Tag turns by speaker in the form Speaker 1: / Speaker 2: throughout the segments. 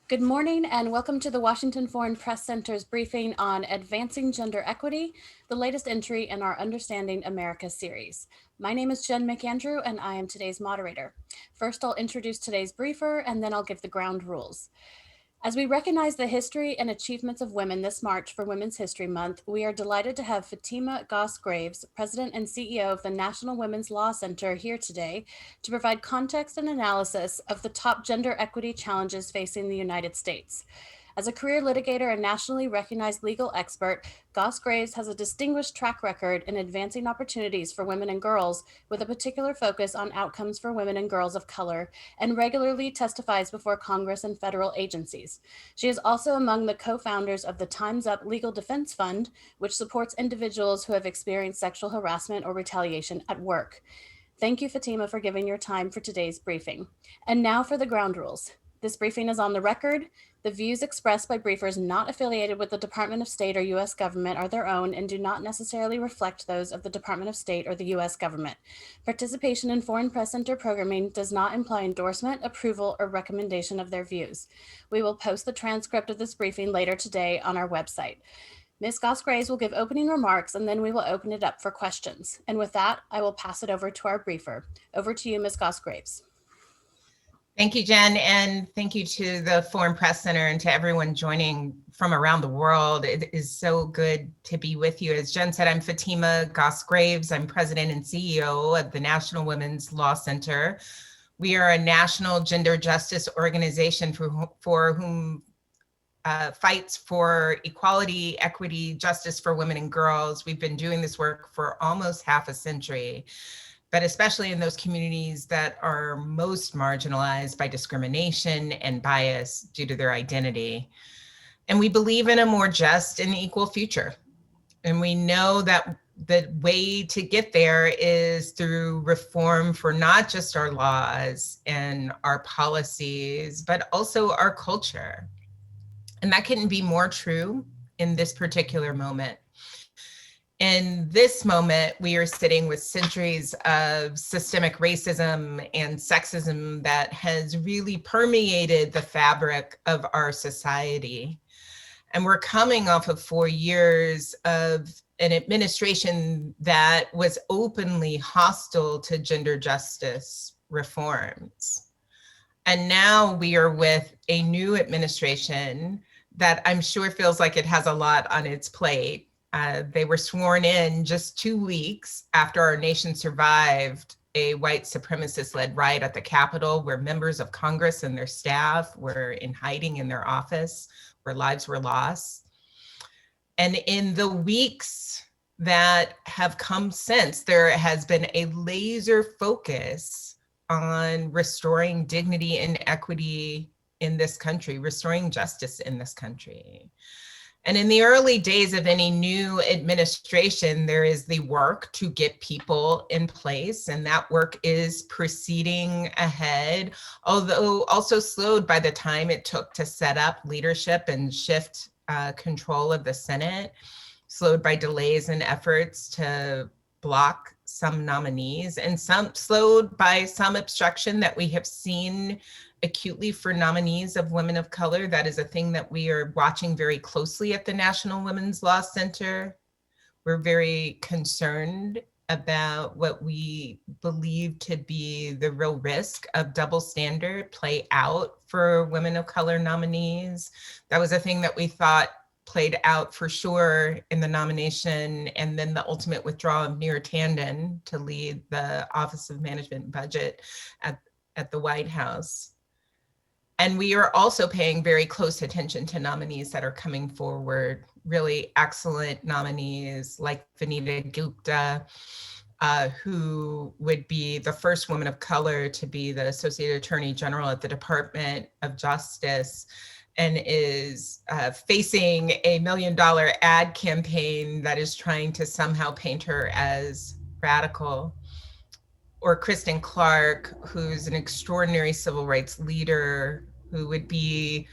Speaker 1: Good morning and welcome to the Washington Foreign Press Center's briefing on Advancing Gender Equity, the latest entry in our Understanding America series. My name is Jen McAndrew and I am today's moderator. First, I'll introduce today's briefer and then I'll give the ground rules. As we recognize the history and achievements of women this March for Women's History Month, we are delighted to have Fatima Goss Graves, President and CEO of the National Women's Law Center, here today to provide context and analysis of the top gender equity challenges facing the United States. As a career litigator and nationally recognized legal expert, Goss Graves has a distinguished track record in advancing opportunities for women and girls, with a particular focus on outcomes for women and girls of color, and regularly testifies before Congress and federal agencies. She is also among the co-founders of the Time's Up Legal Defense Fund, which supports individuals who have experienced sexual harassment or retaliation at work. Thank you, Fatima, for giving your time for today's briefing. And now for the ground rules. This briefing is on the record. The views expressed by briefers not affiliated with the Department of State or U.S. government are their own and do not necessarily reflect those of the Department of State or the U.S. government. Participation in Foreign Press Center programming does not imply endorsement, approval, or recommendation of their views. We will post the transcript of this briefing later today on our website. Ms. Goss Graves will give opening remarks and then we will open it up for questions. And with that, I will pass it over to our briefer. Over to you, Ms. Goss Graves.
Speaker 2: Thank you, Jen, and thank you to the Foreign Press Center and to everyone joining from around the world. It is so good to be with you. As Jen said, I'm Fatima Goss Graves. I'm President and CEO of the National Women's Law Center. We are a national gender justice organization for whom fights for equality, equity, justice for women and girls. We've been doing this work for almost half a century, but especially in those communities that are most marginalized by discrimination and bias due to their identity. And we believe in a more just and equal future. And we know that the way to get there is through reform for not just our laws and our policies, but also our culture. And that couldn't be more true in this particular moment. In this moment, we are sitting with centuries of systemic racism and sexism that has really permeated the fabric of our society. And we're coming off of 4 years of an administration that was openly hostile to gender justice reforms. And now we are with a new administration that I'm sure feels like it has a lot on its plate. They were sworn in just 2 weeks after our nation survived a white supremacist-led riot at the Capitol, where members of Congress and their staff were in hiding in their office, where lives were lost. And in the weeks that have come since, there has been a laser focus on restoring dignity and equity in this country, restoring justice in this country. And in the early days of any new administration, there is the work to get people in place, and that work is proceeding ahead, although also slowed by the time it took to set up leadership and shift control of the Senate, slowed by delays in efforts to block some nominees, and slowed by some obstruction that we have seen acutely for nominees of women of color. That is a thing that we are watching very closely at the National Women's Law Center. We're very concerned about what we believe to be the real risk of double standard play out for women of color nominees. That was a thing that we thought played out for sure in the nomination and then the ultimate withdrawal of Neera Tanden to lead the Office of Management and Budget at the White House. And we are also paying very close attention to nominees that are coming forward, really excellent nominees like Vanita Gupta, who would be the first woman of color to be the Associate Attorney General at the Department of Justice, and is facing a $1 million ad campaign that is trying to somehow paint her as radical. Or Kristen Clarke, who's an extraordinary civil rights leader, who would be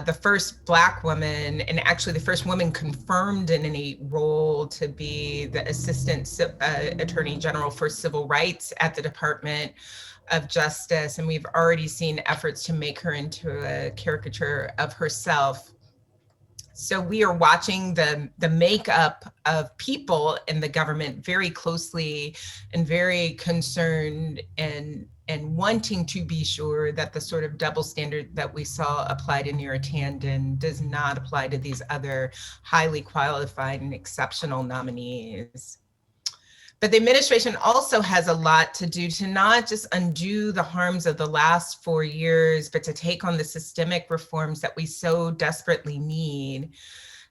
Speaker 2: the first Black woman, and actually the first woman confirmed in any role to be the Assistant Attorney General for Civil Rights at the department, of justice, and we've already seen efforts to make her into a caricature of herself. So we are watching the makeup of people in the government very closely and very concerned and wanting to be sure that the sort of double standard that we saw applied in Neera Tanden does not apply to these other highly qualified and exceptional nominees. But the administration also has a lot to do to not just undo the harms of the last 4 years, but to take on the systemic reforms that we so desperately need,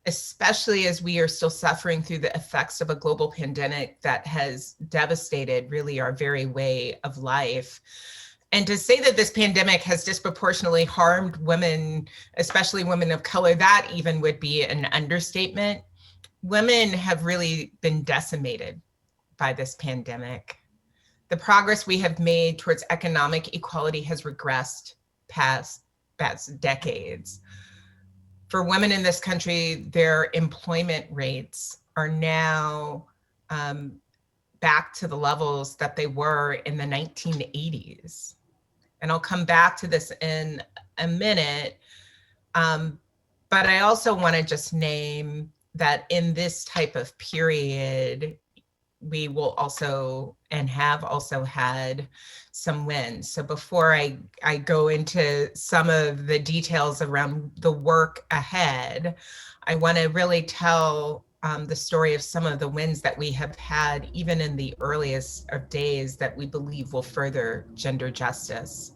Speaker 2: especially as we are still suffering through the effects of a global pandemic that has devastated really our very way of life. And to say that this pandemic has disproportionately harmed women, especially women of color, that even would be an understatement. Women have really been decimated by this pandemic. The progress we have made towards economic equality has regressed past decades. For women in this country, their employment rates are now back to the levels that they were in the 1980s. And I'll come back to this in a minute. But I also want to just name that in this type of period, we will also and have also had some wins. So before I go into some of the details around the work ahead, I want to really tell the story of some of the wins that we have had even in the earliest of days that we believe will further gender justice.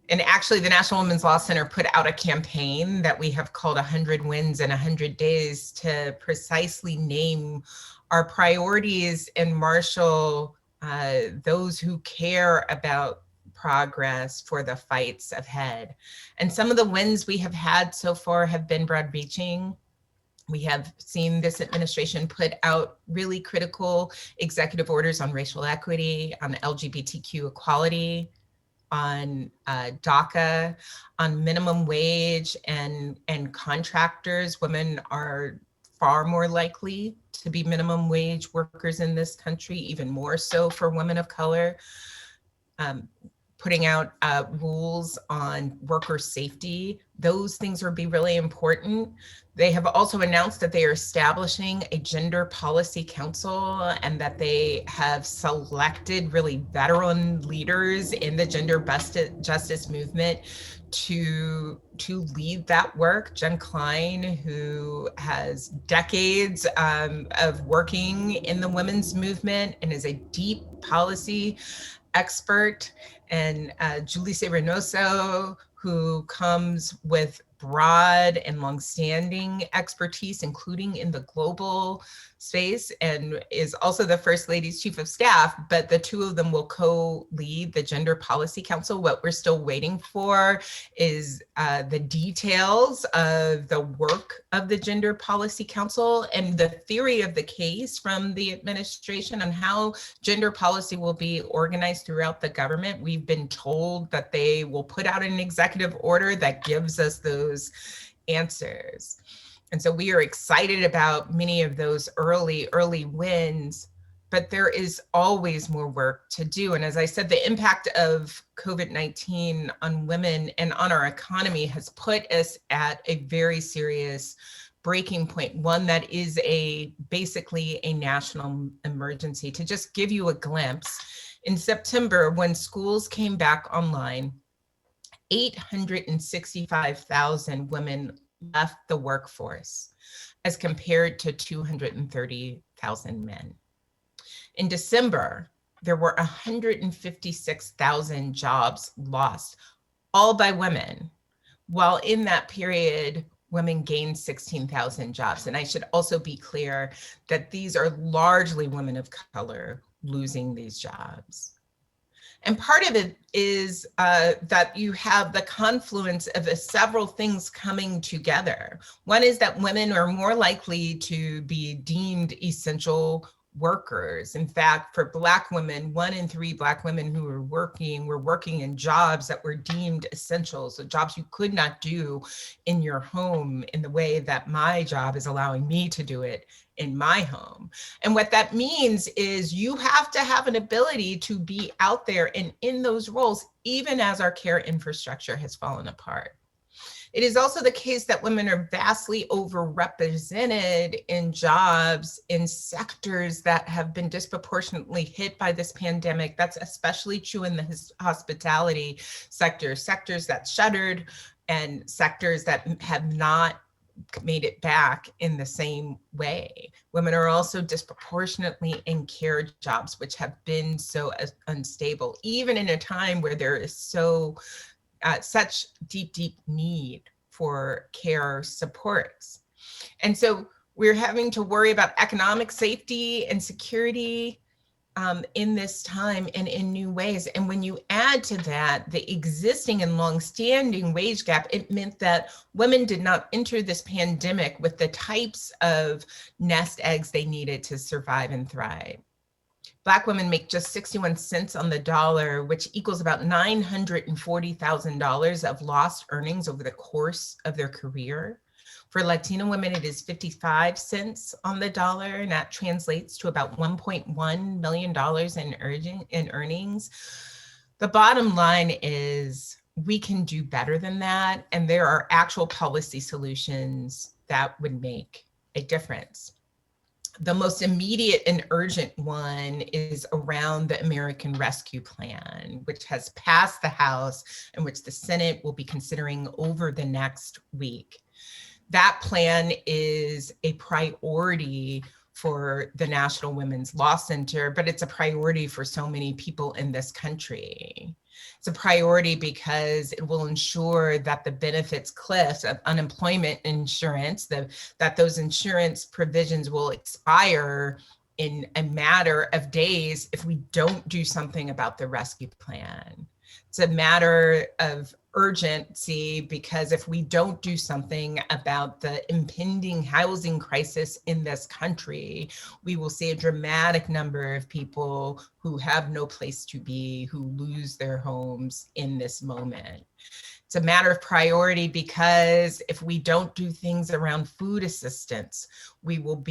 Speaker 2: And actually, the National Women's Law Center put out a campaign that we have called 100 Wins in 100 Days to precisely name our priorities and marshal those who care about progress for the fights ahead. And some of the wins we have had so far have been broad-reaching. We have seen this administration put out really critical executive orders on racial equity, on LGBTQ equality, on DACA, on minimum wage and contractors. Women are far more likely to be minimum wage workers in this country, even more so for women of color. Putting out rules on worker safety. Those things would be really important. They have also announced that they are establishing a gender policy council and that they have selected really veteran leaders in the gender justice movement to lead that work. Jen Klein, who has decades of working in the women's movement and is a deep policy expert, and Julissa Reynoso, who comes with broad and longstanding expertise, including in the global space, and is also the First Lady's Chief of Staff, but the two of them will co-lead the Gender Policy Council. What we're still waiting for is the details of the work of the Gender Policy Council and the theory of the case from the administration on how gender policy will be organized throughout the government. We've been told that they will put out an executive order that gives us those answers. And so we are excited about many of those early wins, but there is always more work to do. And as I said, the impact of COVID-19 on women and on our economy has put us at a very serious breaking point, one that is basically a national emergency. To just give you a glimpse, in September, when schools came back online, 865,000 women left the workforce as compared to 230,000 men. In December, there were 156,000 jobs lost, all by women, while in that period, women gained 16,000 jobs. And I should also be clear that these are largely women of color losing these jobs. And part of it is that you have the confluence of several things coming together. One is that women are more likely to be deemed essential workers. In fact, for Black women, 1 in 3 Black women who were working in jobs that were deemed essential. So jobs you could not do in your home in the way that my job is allowing me to do it in my home. And what that means is you have to have an ability to be out there and in those roles, even as our care infrastructure has fallen apart. It is also the case that women are vastly overrepresented in jobs in sectors that have been disproportionately hit by this pandemic. That's especially true in the hospitality sector, sectors that shuttered and sectors that have not made it back in the same way. Women are also disproportionately in care jobs, which have been so unstable, even in a time where there is such deep need for care supports. And so we're having to worry about economic safety and security in this time and in new ways. And when you add to that the existing and longstanding wage gap, it meant that women did not enter this pandemic with the types of nest eggs they needed to survive and thrive. Black women make just 61 cents on the dollar, which equals about $940,000 of lost earnings over the course of their career. For Latina women, it is 55 cents on the dollar, and that translates to about $1.1 million in earnings. The bottom line is we can do better than that, and there are actual policy solutions that would make a difference. The most immediate and urgent one is around the American Rescue Plan, which has passed the House and which the Senate will be considering over the next week. That plan is a priority for the National Women's Law Center, but it's a priority for so many people in this country. It's a priority because it will ensure that the benefits cliffs of unemployment insurance, that those insurance provisions will expire in a matter of days if we don't do something about the rescue plan. It's a matter of urgency because if we don't do something about the impending housing crisis in this country, we will see a dramatic number of people who have no place to be, who lose their homes in this moment. It's a matter of priority because if we don't do things around food assistance, we will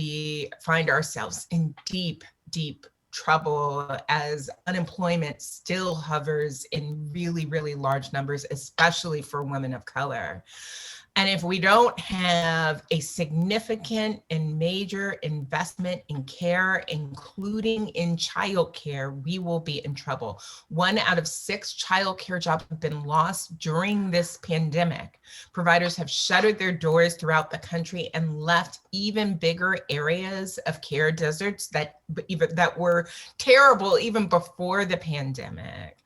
Speaker 2: find ourselves in deep trouble as unemployment still hovers in really large numbers, especially for women of color. And if we don't have a significant and major investment in care, including in childcare, we will be in trouble. 1 out of 6 childcare jobs have been lost during this pandemic. Providers have shuttered their doors throughout the country and left even bigger areas of care deserts that were terrible even before the pandemic.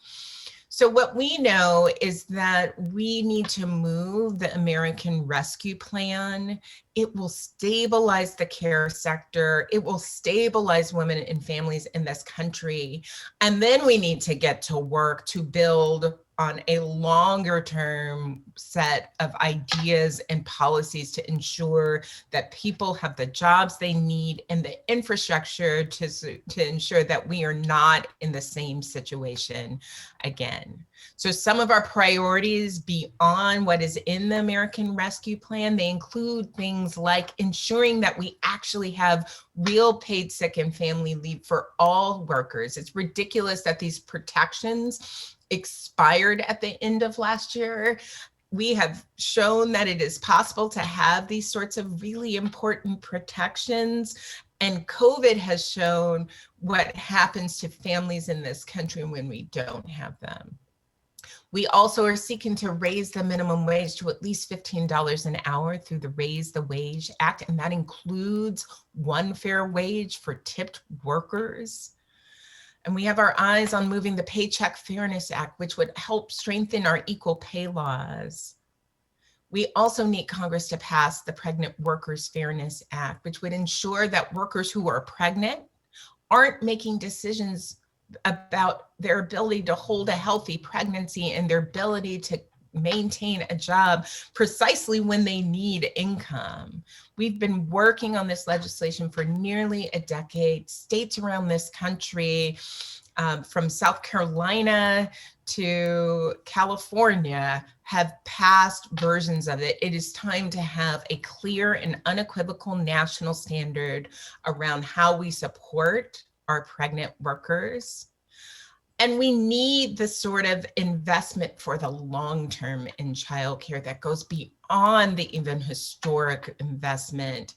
Speaker 2: So what we know is that we need to move the American Rescue Plan. It will stabilize the care sector. It will stabilize women and families in this country. And then we need to get to work to build on a longer term set of ideas and policies to ensure that people have the jobs they need and the infrastructure to ensure that we are not in the same situation again. So some of our priorities beyond what is in the American Rescue Plan, they include things like ensuring that we actually have real paid sick and family leave for all workers. It's ridiculous that these protections expired at the end of last year. We have shown that it is possible to have these sorts of really important protections, and COVID has shown what happens to families in this country when we don't have them. We also are seeking to raise the minimum wage to at least $15 an hour through the Raise the Wage Act, and that includes one fair wage for tipped workers. And we have our eyes on moving the Paycheck Fairness Act, which would help strengthen our equal pay laws. We also need Congress to pass the Pregnant Workers Fairness Act, which would ensure that workers who are pregnant aren't making decisions about their ability to hold a healthy pregnancy and their ability to maintain a job precisely when they need income. We've been working on this legislation for nearly a decade. States around this country, from South Carolina to California, have passed versions of it. It is time to have a clear and unequivocal national standard around how we support our pregnant workers. And we need the sort of investment for the long term in childcare that goes beyond the even historic investment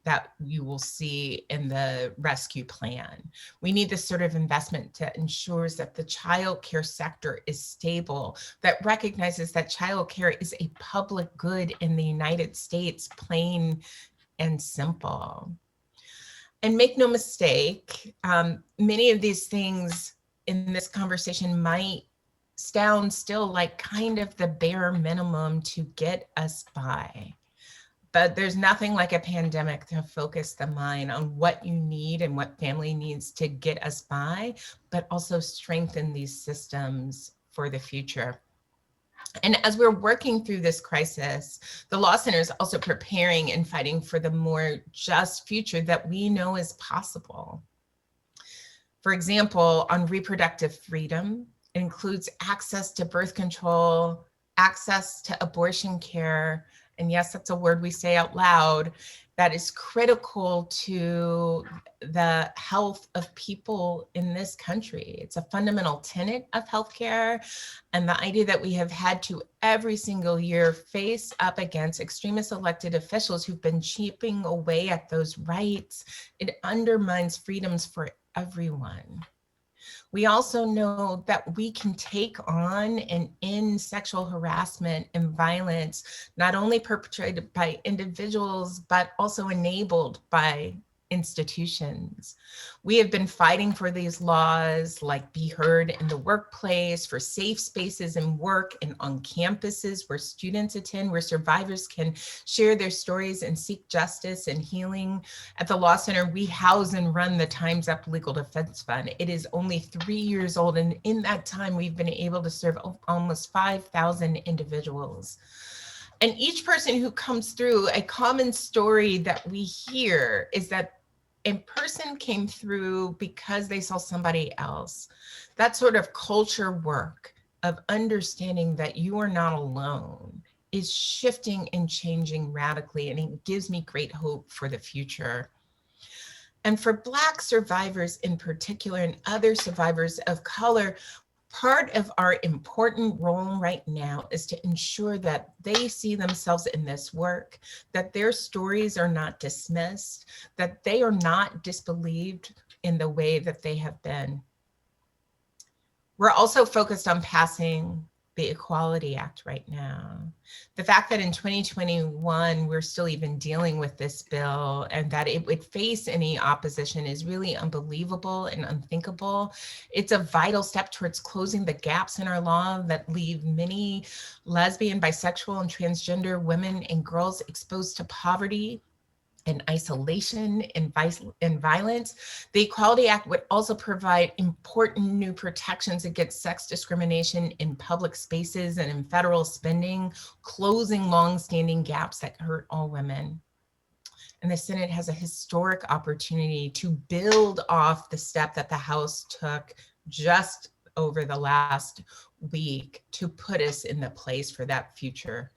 Speaker 2: that you will see in the rescue plan. We need this sort of investment that ensures that the childcare sector is stable, that recognizes that childcare is a public good in the United States, plain and simple. And make no mistake, many of these things in this conversation might sound still like kind of the bare minimum to get us by. But there's nothing like a pandemic to focus the mind on what you need and what family needs to get us by, but also strengthen these systems for the future. And as we're working through this crisis, the Law Center is also preparing and fighting for the more just future that we know is possible. For example, on reproductive freedom, it includes access to birth control, access to abortion care, and yes, that's a word we say out loud, that is critical to the health of people in this country. It's a fundamental tenet of healthcare, and the idea that we have had to every single year face up against extremist elected officials who've been chipping away at those rights, it undermines freedoms for everyone. We also know that we can take on and end sexual harassment and violence, not only perpetrated by individuals, but also enabled by institutions. We have been fighting for these laws like Be Heard in the workplace, for safe spaces in work and on campuses where students attend, where survivors can share their stories and seek justice and healing. At the Law Center, we house and run the Time's Up Legal Defense Fund. It is only 3 years old, and in that time, we've been able to serve almost 5,000 individuals. And each person who comes through, a common story that we hear is that a person came through because they saw somebody else. That sort of culture work of understanding that you are not alone is shifting and changing radically, and it gives me great hope for the future. And for Black survivors in particular, and other survivors of color, part of our important role right now is to ensure that they see themselves in this work, that their stories are not dismissed, that they are not disbelieved in the way that they have been. We're also focused on passing the Equality Act right now. The fact that in 2021, we're still even dealing with this bill and that it would face any opposition is really unbelievable and unthinkable. It's a vital step towards closing the gaps in our law that leave many lesbian, bisexual, and transgender women and girls exposed to poverty and isolation and violence. The Equality Act would also provide important new protections against sex discrimination in public spaces and in federal spending, closing longstanding gaps that hurt all women. And the Senate has a historic opportunity to build off the step that the House took just over the last week to put us in the place for that future.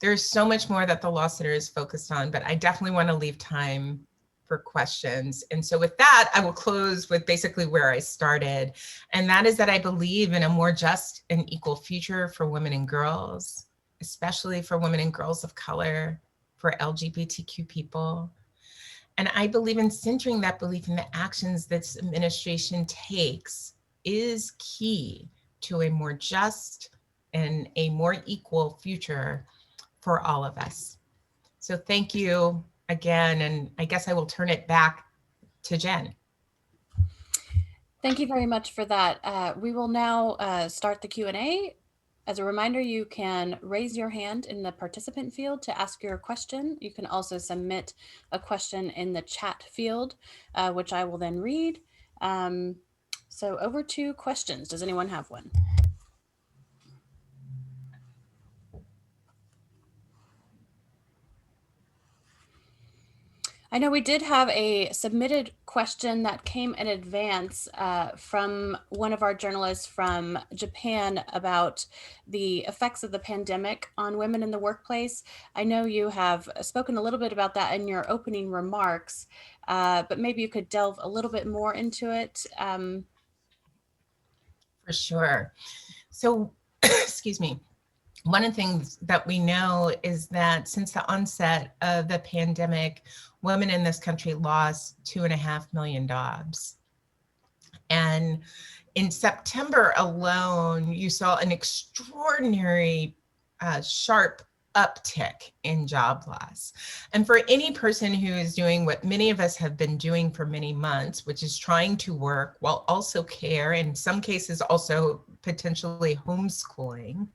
Speaker 2: There's so much more that the Law Center is focused on, but I definitely want to leave time for questions. And so with that, I will close with basically where I started. And that is that I believe in a more just and equal future for women and girls, especially for women and girls of color, for LGBTQ people. And I believe in centering that belief in the actions this administration takes is key to a more just and a more equal future for all of us. So thank you again, and I guess I will turn it back to Jen.
Speaker 1: Thank you very much for that. We will now start the Q&A. As a reminder, you can raise your hand in the participant field to ask your question. You can also submit a question in the chat field, which I will then read. So over to questions. Does anyone have one? I know we did have a submitted question that came in advance from one of our journalists from Japan about the effects of the pandemic on women in the workplace. I know you have spoken a little bit about that in your opening remarks, but maybe you could delve a little bit more into it.
Speaker 2: For sure. So, excuse me. One of the things that we know is that since the onset of the pandemic, women in this country lost 2.5 million jobs. And in September alone, you saw an extraordinary sharp uptick in job loss. And for any person who is doing what many of us have been doing for many months, which is trying to work while also care, in some cases also potentially homeschooling,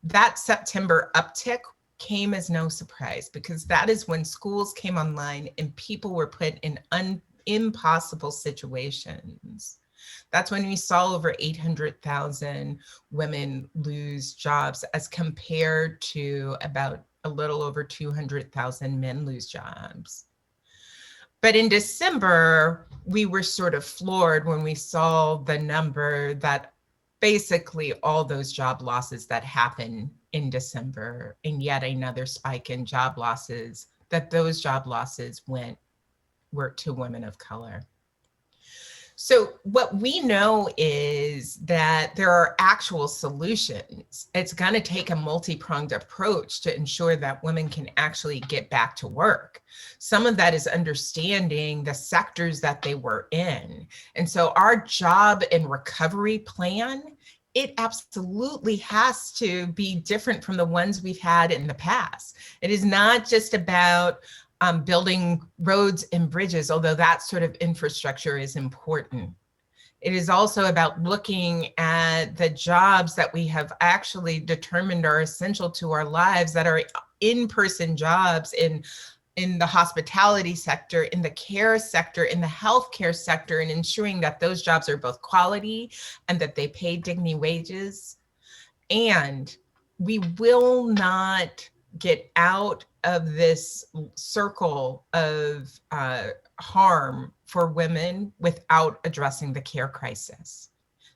Speaker 2: that September uptick came as no surprise, because that is when schools came online and people were put in impossible situations. That's when we saw over 800,000 women lose jobs, as compared to about a little over 200,000 men lose jobs. But in December, we were sort of floored when we saw the number that basically all those job losses that happened in December, and yet another spike in job losses, that those job losses were to women of color. So what we know is that there are actual solutions. It's going to take a multi-pronged approach to ensure that women can actually get back to work. Some of that is understanding the sectors that they were in. And so our job and recovery plan, it absolutely has to be different from the ones we've had in the past. It is not just about building roads and bridges, although that sort of infrastructure is important. It is also about looking at the jobs that we have actually determined are essential to our lives, that are in-person jobs in the hospitality sector, in the care sector, in the healthcare sector, and ensuring that those jobs are both quality and that they pay dignity wages. And we will not get out of this circle of harm for women without addressing the care crisis.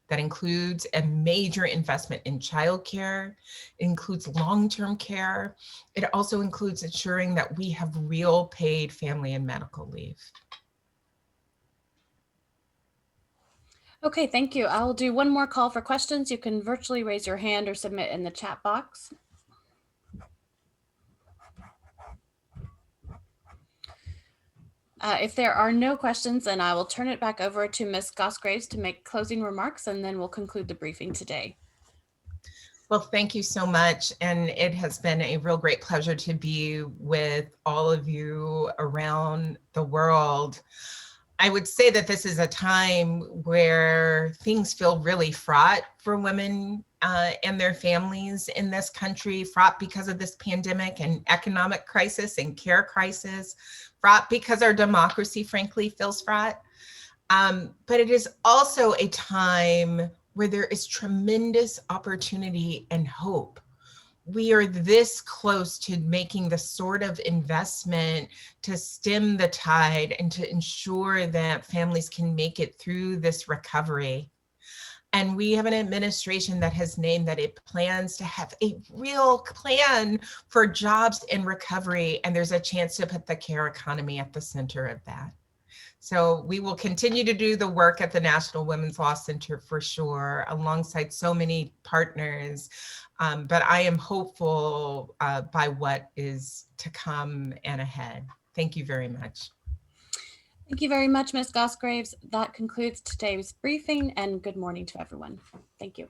Speaker 2: That includes a major investment in childcare. It includes long-term care. It also includes ensuring that we have real paid family and medical leave.
Speaker 1: Okay, thank you. I'll do one more call for questions. You can virtually raise your hand or submit in the chat box. If there are no questions, then I will turn it back over to Ms. Gosgraves to make closing remarks, and then we'll conclude the briefing today.
Speaker 2: Well, thank you so much. And it has been a real great pleasure to be with all of you around the world. I would say that this is a time where things feel really fraught for women and their families in this country, fraught because of this pandemic and economic crisis and care crisis, fraught because our democracy, frankly, feels fraught. But it is also a time where there is tremendous opportunity and hope. We are this close to making the sort of investment to stem the tide and to ensure that families can make it through this recovery. And we have an administration that has named that it plans to have a real plan for jobs and recovery. And there's a chance to put the care economy at the center of that. So we will continue to do the work at the National Women's Law Center for sure, alongside so many partners. But I am hopeful by what is to come and ahead. Thank you very much.
Speaker 1: Thank you very much, Ms. Gosgraves. That concludes today's briefing, and good morning to everyone. Thank you.